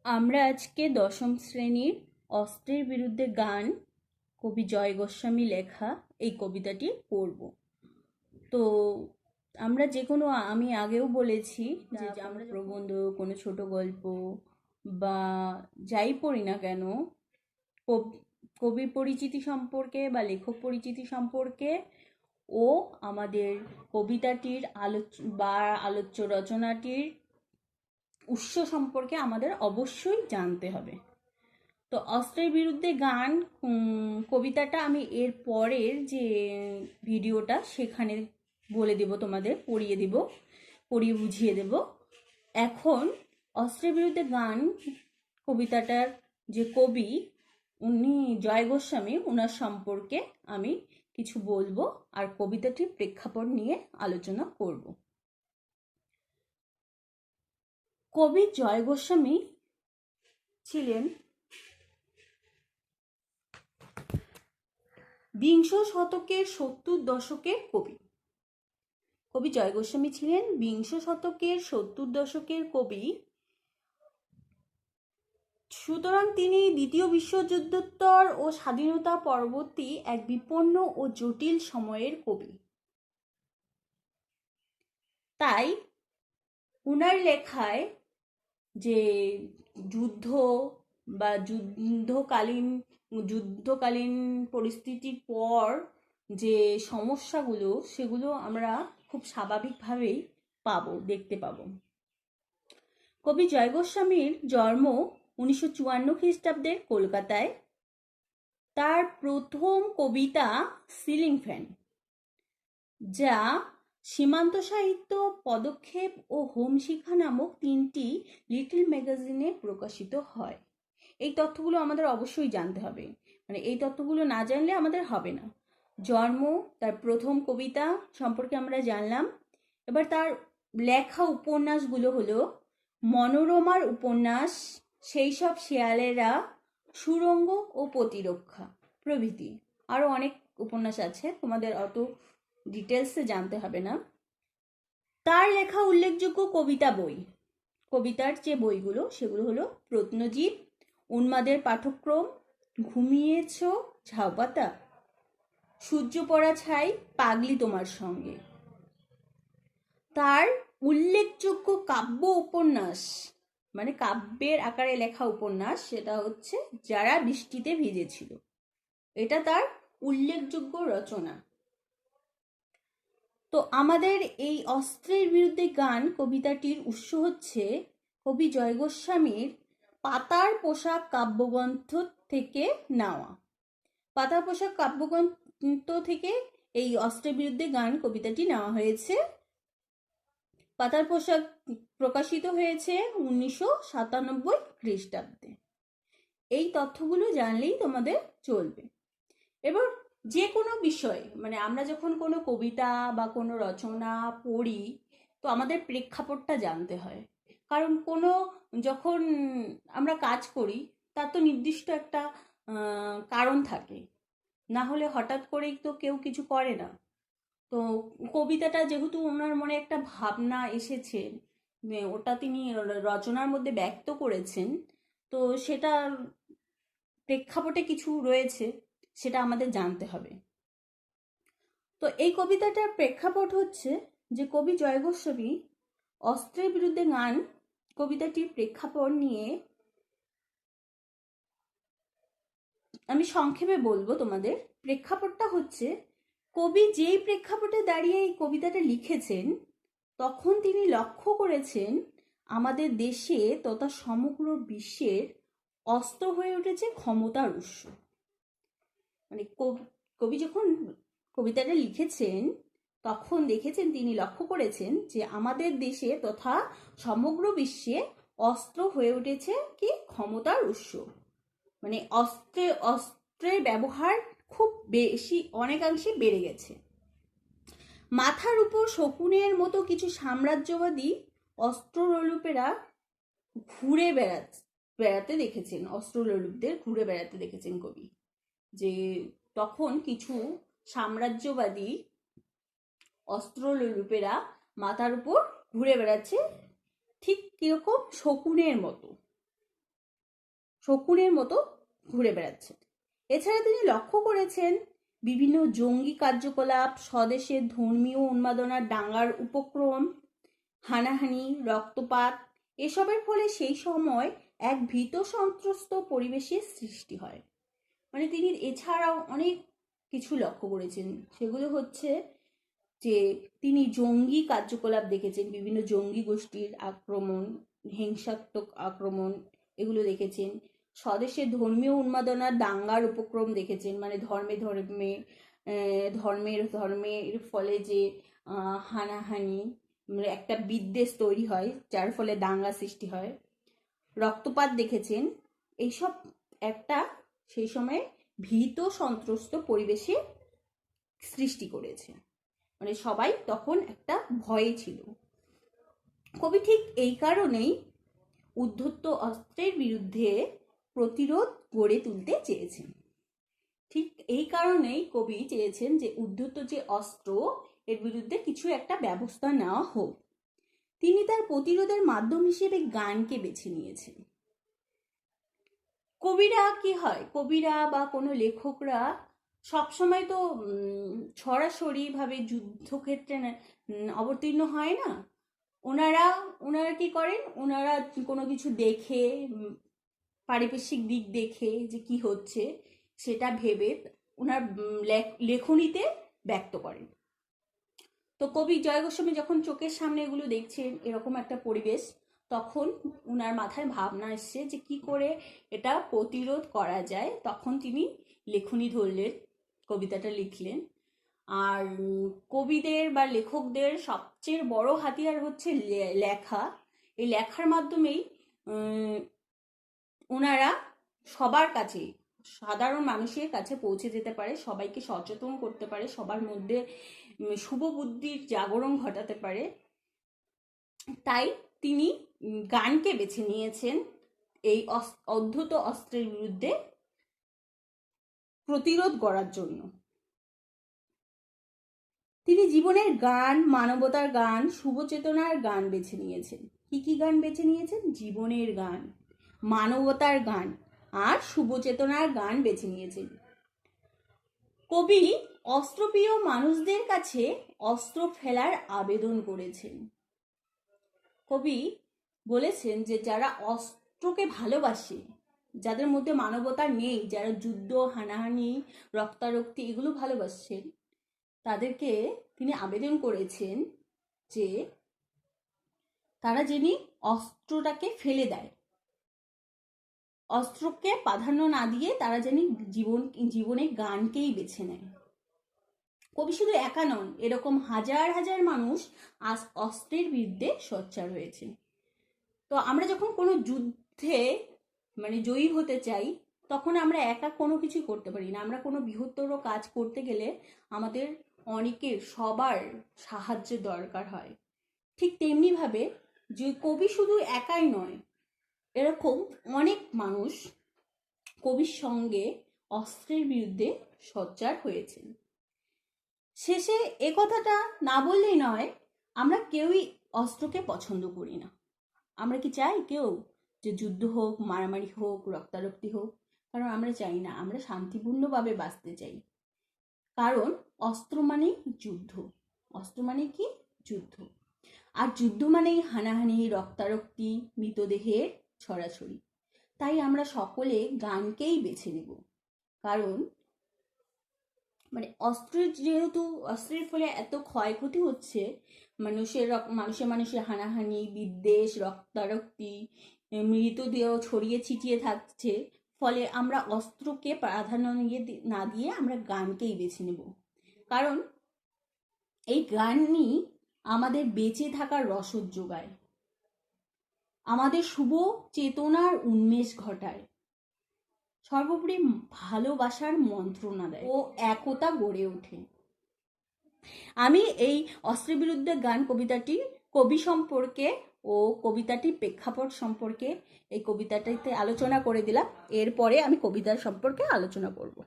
আমরা আজকে দশম শ্রেণীর অস্ত্রের বিরুদ্ধে গান কবি জয় গোস্বামী লেখা এই কবিতাটি পড়ব। তো আমরা যে কোনো আমি আগেও বলেছি যে আমরা প্রবন্ধ কোনো ছোট গল্প বা যাই পড়ি না কেন কবি পরিচিতি সম্পর্কে বা লেখক পরিচিতি সম্পর্কে ও আমাদের কবিতাটির আলোচ্য রচনাটির উৎস সম্পর্কে আমাদের অবশ্যই জানতে হবে। তো অস্ত্রের বিরুদ্ধে গান কবিতাটা আমি এর পরের যে ভিডিওটা সেখানে বলে দেব, তোমাদের পড়িয়ে বুঝিয়ে দেব। এখন অস্ত্রের বিরুদ্ধে গান কবিতাটার যে কবি উনি জয় গোস্বামী, ওনার সম্পর্কে আমি কিছু বলবো আর কবিতাটির প্রেক্ষাপট নিয়ে আলোচনা করব। কবি জয় গোস্বামী ছিলেন বিংশ শতকের 70 দশকের কবি। কবি জয় গোস্বামী ছিলেন বিংশ শতকের 70 দশকের কবি। সুতরাং তিনি দ্বিতীয় বিশ্বযুদ্ধোত্তর ও স্বাধীনতা পরবর্তী এক বিপন্ন ও জটিল সময়ের কবি। তাই উনার লেখায় যে যুদ্ধ বা যুদ্ধকালীন পরিস্থিতির পর যে সমস্যাগুলো, সেগুলো আমরা খুব স্বাভাবিকভাবেই দেখতে পাবো। কবি জয় গোস্বামীর জন্ম 1954 খ্রিস্টাব্দের কলকাতায়। তার প্রথম কবিতা সিলিং ফ্যান, যা সীমান্ত সাহিত্য, পদক্ষেপ ও হোম শিক্ষা নামক 3টি লিটল ম্যাগাজিনে প্রকাশিত হয়। এই তথ্যগুলো আমাদের অবশ্যই জানতে হবে, মানে এই তথ্যগুলো না জানলে আমাদের হবে না। জন্ম, তার প্রথম কবিতা সম্পর্কে আমরা জানলাম। এবার তার লেখা উপন্যাসগুলো হলো মনোরমার উপন্যাস, সেই সব শেয়ালেরা, সুরঙ্গ ও প্রতিরক্ষা প্রভৃতি। আরও অনেক উপন্যাস আছে, তোমাদের অত ডিটেলসে জানতে হবে না। তার লেখা উল্লেখযোগ্য কবিতার যে বইগুলো সেগুলো হলো প্রত্নজীব, উন্মাদের পাঠক্রম, ঘুমিয়েছ ঝাউপাতা, সূর্য পড়া ছাই, পাগলি তোমার সঙ্গে। তার উল্লেখযোগ্য কাব্য উপন্যাস, মানে কাব্যের আকারে লেখা উপন্যাস, সেটা হচ্ছে যারা বৃষ্টিতে ভিজেছিল। এটা তার উল্লেখযোগ্য রচনা। তো আমাদের এই অস্ত্রের বিরুদ্ধে গান কবিতাটির উৎস হচ্ছে কবি জয় গোস্বামীর পাতার পোশাক কাব্যগ্রন্থ থেকে নেওয়া। পাতার পোশাক কাব্যগ্রন্থ থেকে এই অস্ত্রের বিরুদ্ধে গান কবিতাটি নেওয়া হয়েছে। পাতার পোশাক প্রকাশিত হয়েছে 1997 খ্রিস্টাব্দে। এই তথ্যগুলো জানলেই তোমাদের চলবে। এবার যে কোনো বিষয়, মানে আমরা যখন কোনো কবিতা বা কোনো রচনা পড়ি, তো আমাদের প্রেক্ষাপটটা জানতে হয়। কারণ যখন আমরা কাজ করি, তার তো নির্দিষ্ট একটা কারণ থাকে, না হলে হঠাৎ করেই তো কেউ কিছু করে না। তো কবিতাটা যেহেতু ওনার মনে একটা ভাবনা এসেছে, ওটা তিনি রচনার মধ্যে ব্যক্ত করেছেন, তো সেটার প্রেক্ষাপটে কিছু রয়েছে, সেটা আমাদের জানতে হবে। তো এই কবিতাটার প্রেক্ষাপট হচ্ছে যে কবি জয় গোস্বামী অস্ত্রের বিরুদ্ধে গান কবিতাটির প্রেক্ষাপট নিয়ে আমি সংক্ষেপে বলবো তোমাদের। প্রেক্ষাপটটা হচ্ছে, কবি যেই প্রেক্ষাপটে দাঁড়িয়ে এই কবিতাটা লিখেছেন, তখন তিনি লক্ষ্য করেছেন আমাদের দেশে তথা সমগ্র বিশ্বের অস্ত্র হয়ে উঠেছে ক্ষমতার উৎস। মানে কবি যখন কবিতাটা লিখেছেন, তখন তিনি লক্ষ্য করেছেন যে আমাদের দেশে তথা সমগ্র বিশ্বে অস্ত্র হয়ে উঠেছে কি ক্ষমতার উৎস। মানে অস্ত্রের ব্যবহার খুব বেশি, অনেকাংশে বেড়ে গেছে। মাথার উপর শকুনের মতো কিছু সাম্রাজ্যবাদী অস্ত্রলোলুপেরা ঘুরে বেড়াতে দেখেছেন, অস্ত্রলোলুপদের ঘুরে বেড়াতে দেখেছেন কবি। যে তখন কিছু সাম্রাজ্যবাদী অস্ত্রলোলুপেরা মাথার উপর ঘুরে বেড়াচ্ছে, ঠিক কিরকম শকুনের মতো। শকুনের মতো ঘুরে বেড়াচ্ছেন। এছাড়া তিনি লক্ষ্য করেছেন বিভিন্ন জঙ্গি কার্যকলাপ, স্বদেশের ধর্মীয় উন্মাদনার দাঙ্গার উপক্রম, হানাহানি, রক্তপাত, এসবের ফলে সেই সময় এক ভীত সন্ত্রস্ত পরিবেশের সৃষ্টি হয়। মানে তিনি এছাড়াও অনেক কিছু লক্ষ্য করেছেন। সেগুলো হচ্ছে যে তিনি জঙ্গি কার্যকলাপ দেখেছেন, বিভিন্ন জঙ্গি গোষ্ঠীর আক্রমণ, হিংসাত্মক আক্রমণ, এগুলো দেখেছেন। স্বদেশের ধর্মীয় উন্মাদনার দাঙ্গার উপক্রম দেখেছেন, মানে ধর্মের ফলে যে হানাহানি, মানে একটা বিদ্বেষ তৈরি হয় যার ফলে দাঙ্গা সৃষ্টি হয়। রক্তপাত দেখেছেন। এইসব একটা সেই সময় ভীত সন্ত্রস্ত পরিবেশে সৃষ্টি করেছে, মানে সবাই তখন একটা ভয়ে ছিল। কবি ঠিক এই কারণেই উদ্ধত্ত অস্ত্রের বিরুদ্ধে প্রতিরোধ গড়ে তুলতে চেয়েছেন। ঠিক এই কারণেই কবি চেয়েছেন যে উদ্ধত্ত যে অস্ত্র, এর বিরুদ্ধে কিছু একটা ব্যবস্থা নেওয়া হোক। তিনি তার প্রতিরোধের মাধ্যম হিসেবে গানকে বেছে নিয়েছেন। কবিরা কি হয়, কবিরা বা কোনো লেখকরা সবসময় তো সরাসরি ভাবে যুদ্ধক্ষেত্রে অবতীর্ণ হয় না। ওনারা কি করেন, ওনারা কোনো কিছু দেখে, পারিপার্শ্বিক দিক দেখে যে কি হচ্ছে সেটা ভেবে ওনার লেখনীতে ব্যক্ত করেন। তো কবি জয় গোস্বামী যখন চোখের সামনে এগুলো দেখছেন, এরকম একটা পরিবেশ, তখন ওনার মাথায় ভাবনা এসছে যে কি করে এটা প্রতিরোধ করা যায়। তখন তিনি লেখনী ধরলেন, কবিতাটা লিখলেন। আর কবিদের বা লেখকদের সবচেয়ে বড় হাতিয়ার হচ্ছে লেখা। এই লেখার মাধ্যমেই ওনারা সবার কাছে, সাধারণ মানুষের কাছে পৌঁছে যেতে পারে, সবাইকে সচেতন করতে পারে, সবার মধ্যে শুভ বুদ্ধির জাগরণ ঘটাতে পারে। তাই তিনি গানকে বেছে নিয়েছেন এই অদ্ভুত অস্ত্রের বিরুদ্ধে প্রতিরোধ করার জন্য। তিনি জীবনের গান, মানবতার গান, শুভচেতনার গান বেছে নিয়েছেন। কি কি গান বেছে নিয়েছেন? জীবনের গান, মানবতার গান আর শুভচেতনার গান বেছে নিয়েছেন। কবি অস্ত্রপ্রিয় মানুষদের কাছে অস্ত্র ফেলার আবেদন করেছেন। কবি বলেছেন যে যারা অস্ত্রকে ভালোবাসে, যাদের মধ্যে মানবতা নেই, যারা যুদ্ধ, হানাহানি, রক্তারক্তি এগুলো ভালোবাসেন, তাদেরকে তিনি আবেদন করেছেন যে তারা যিনি অস্ত্রটাকে ফেলে দেয়, অস্ত্রকে প্রাধান্য না দিয়ে তারা যেন জীবনে গানকেই বেছে নেয়। কবি শুধু একা নন, এরকম হাজার হাজার মানুষ আজ অস্ত্রের বিরুদ্ধে সোচ্চার হয়েছে। তো আমরা যখন কোনো যুদ্ধে মানে জয়ী হতে চাই, তখন আমরা একা কোনো কিছু করতে পারি না। আমরা কোনো বৃহত্তর কাজ করতে গেলে আমাদের অনেকের, সবার সাহায্যের দরকার হয়। ঠিক তেমনিভাবে যে কবি শুধু একাই নয়, এরকম অনেক মানুষ কবির সঙ্গে অস্ত্রের বিরুদ্ধে সোচ্চার হয়েছেন। শেষে এ কথাটা না বললেই নয়, আমরা কেউই অস্ত্রকে পছন্দ করি না। আমরা কি চাই কেউ যে যুদ্ধ হোক, মারামারি হোক, রক্তারক্তি হোক? কারণ আমরা চাই না, আমরা শান্তিপূর্ণভাবে বাঁচতে চাই। কারণ অস্ত্র মানেই যুদ্ধ, অস্ত্র মানে কি? যুদ্ধ। আর যুদ্ধ মানেই হানাহানি, রক্তারক্তি, মৃতদেহের ছড়াছড়ি। তাই আমরা সকলে গানকেই বেছে নেব। কারণ মানে যেহেতু অস্ত্রের ফলে এত ক্ষয়ক্ষতি হচ্ছে, মানুষের হানাহানি, বিদ্বেষ, রক্তারক্তি, মৃতদেহ ছড়িয়ে ছিটিয়ে থাকছে, ফলে আমরা অস্ত্রকে প্রাধান্য না দিয়ে আমরা গানকেই বেছে নেব। কারণ এই গানই আমাদের বেঁচে থাকার রসদ যোগায়, আমাদের শুভ চেতনার উন্মেষ ঘটায়, সর্বোপরি ভালোবাসার মন্ত্রণা দেয় ও একতা গড়ে ওঠে। আমি এই অস্ত্রের বিরুদ্ধে গান কবি সম্পর্কে ও কবিতাটির প্রেক্ষাপট সম্পর্কে এই কবিতাটিতে আলোচনা করে দিলাম। এরপরে আমি কবিতার সম্পর্কে আলোচনা করব।